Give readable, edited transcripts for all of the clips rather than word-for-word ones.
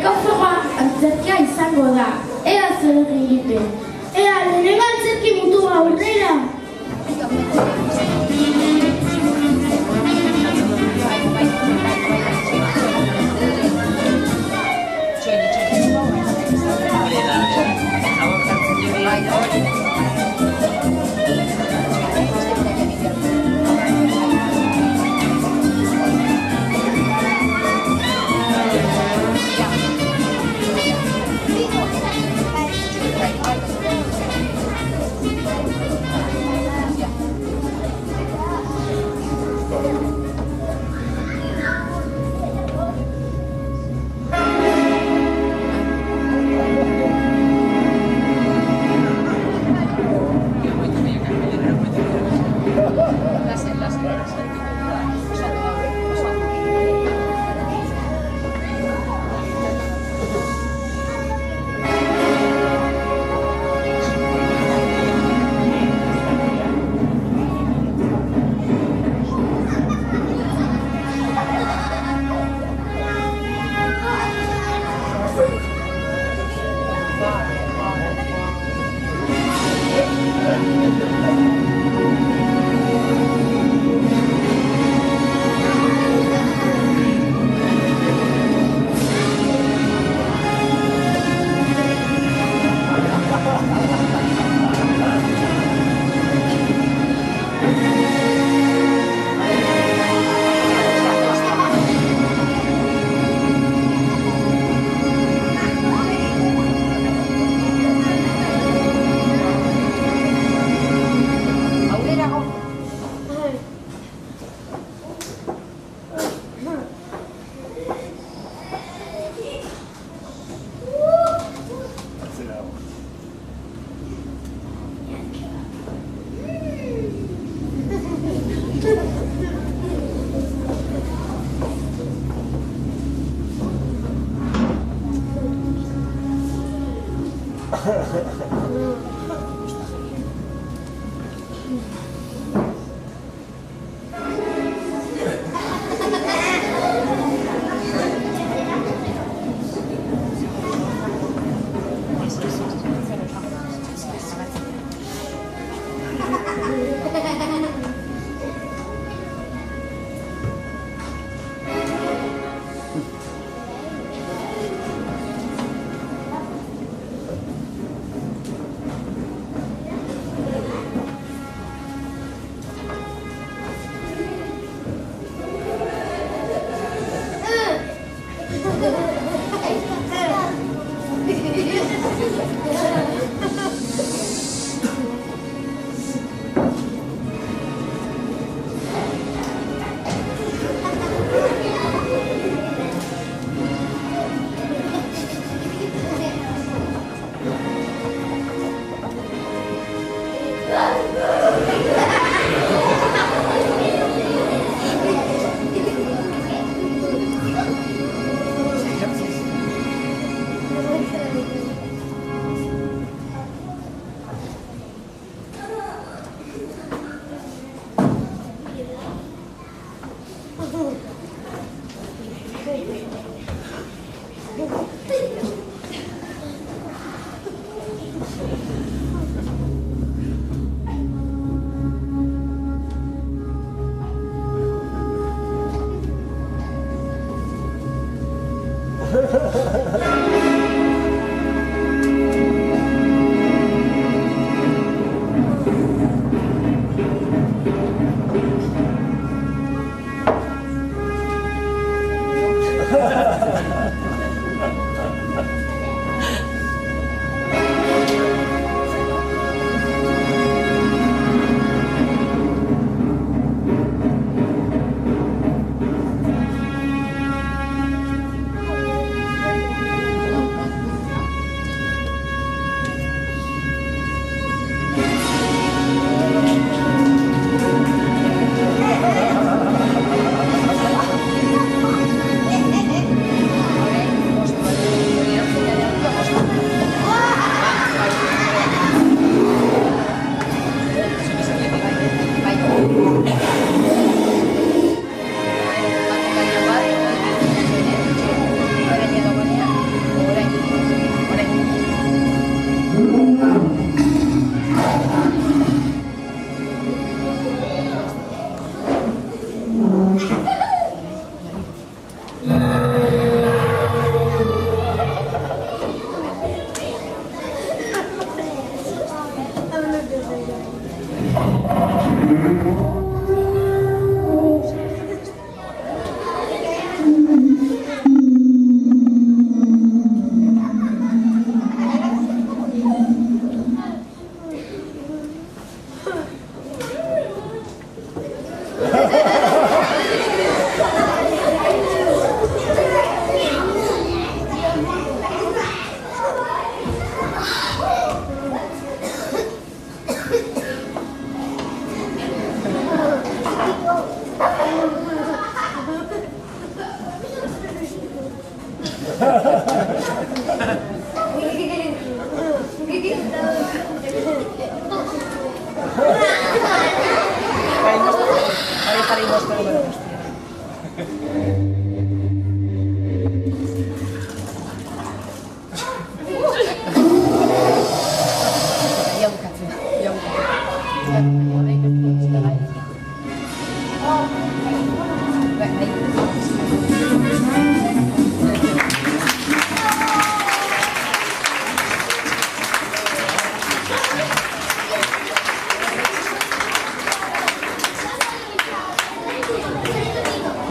Gaurkoa antzerkia izango da. Ea zer egiten. Ea lehenengo antzerki mutua aurrera.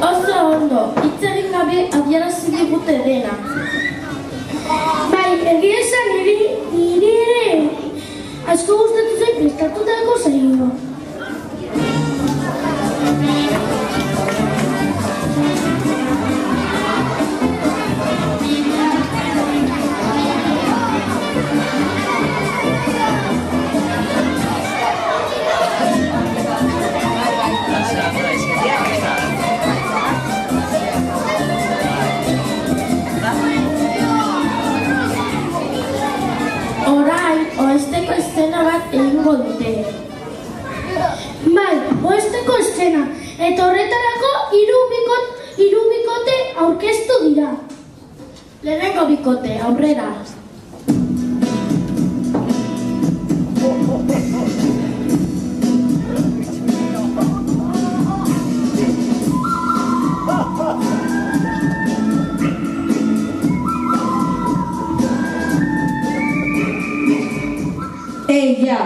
Oso ondo, hitz egin gabe adierazi digute dena. Bai, egia esan niri ere asko gustatu zait prestatutako saioa. Orain, oesteko eszena bat egingo dute. Bai, oesteko eszena, eta horretarako hiru bikote aurkeztu dira. Lehenengo bikote, aurrera. Ja,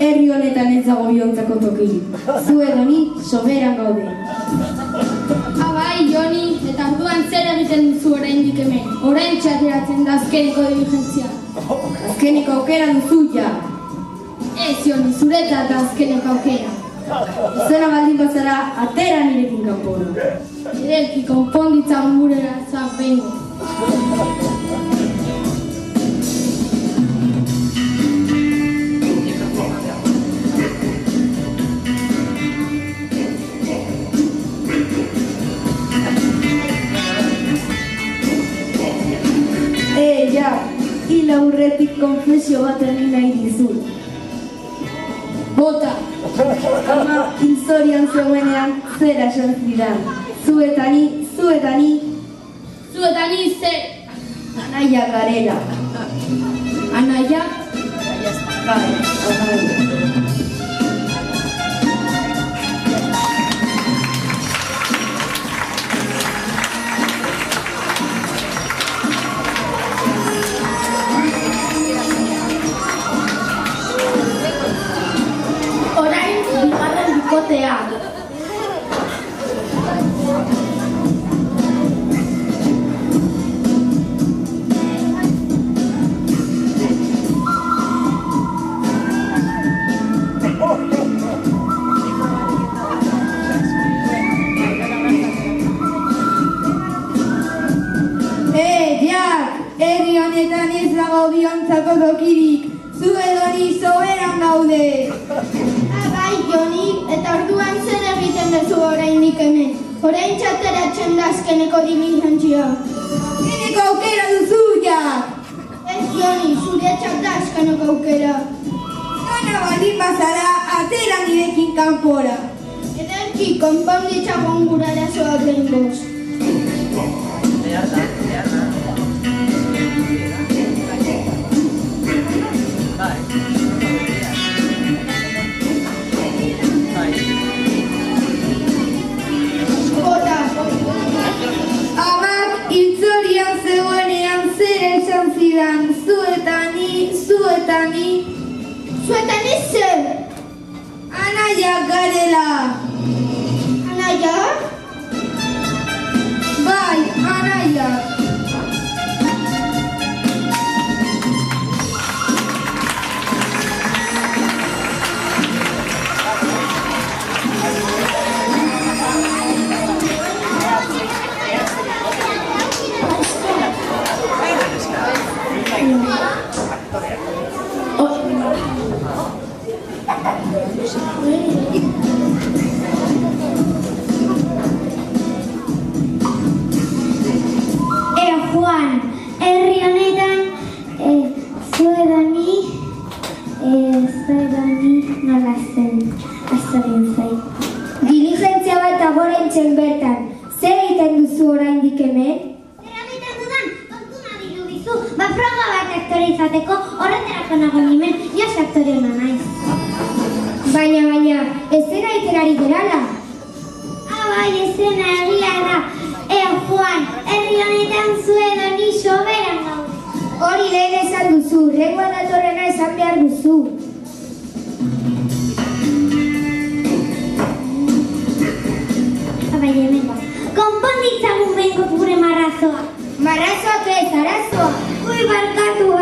herri honetan ez dago bihontzako tokirik. Zu edo ni soberan gaude. Bai, Joni, eta orduan zer egiten duzu oraindik hemen? Orain txateratzen da azkeneko diligentzia. Azkeneko aukera duzu ja. Ez, Joni, zuretzat da azkeneko aukera. Izena baldin bazara, atera nirekin kanpora. Ederki konponditzan gurera zapengo. Ja, hil aurretik konfesio bat egin nahi dizut. Bota! Ama historian zeuenean zera esan zidan. Zuetani zer? Anaia garela. Anaia? Bai, anaia. Orain, bigarren bikotea. Herri honetan ez dago bihontzako tokirik. Zu edo ni soberan gaude. Bai, Joni, eta orduan zer egiten duzu oraindik hemen? Orain txateratzen da azkeneko diligentzia. Azkeneko aukera duzu ja. Ez, Joni, zuretzat da azkeneko aukera. Zona baldin bazara, atera nirekin kanpora. Ederki, konponditzagon gura arazoa behingoz. Amak hiltzorian zegoenean zer esan zidan, zuetani. Zuetani zer? Anaia garela. Anaia? Bai, anaia. Juan, herri honetan zuedani nola zen, astorien zait. Diligentzia bat oraintzen bertan. Zer egiten duzu oraindik hemen? Zer egiten dudan, kontuna dirudizu. Froga bat aktore izateko horretarako nago nimen, jas aktore hona naiz. Baina, ez zera iterari gerala? Bai, ez zena egia da. Juan, herri honetan zu edo ni soberan gaude. Hori lehen esan duzu, rengoan datorrena esan behar duzu. Bai, hemen ba. Konponditzagun behinko gure marrazoa. Marrazoak ez, arazoa. Ui, barkatu.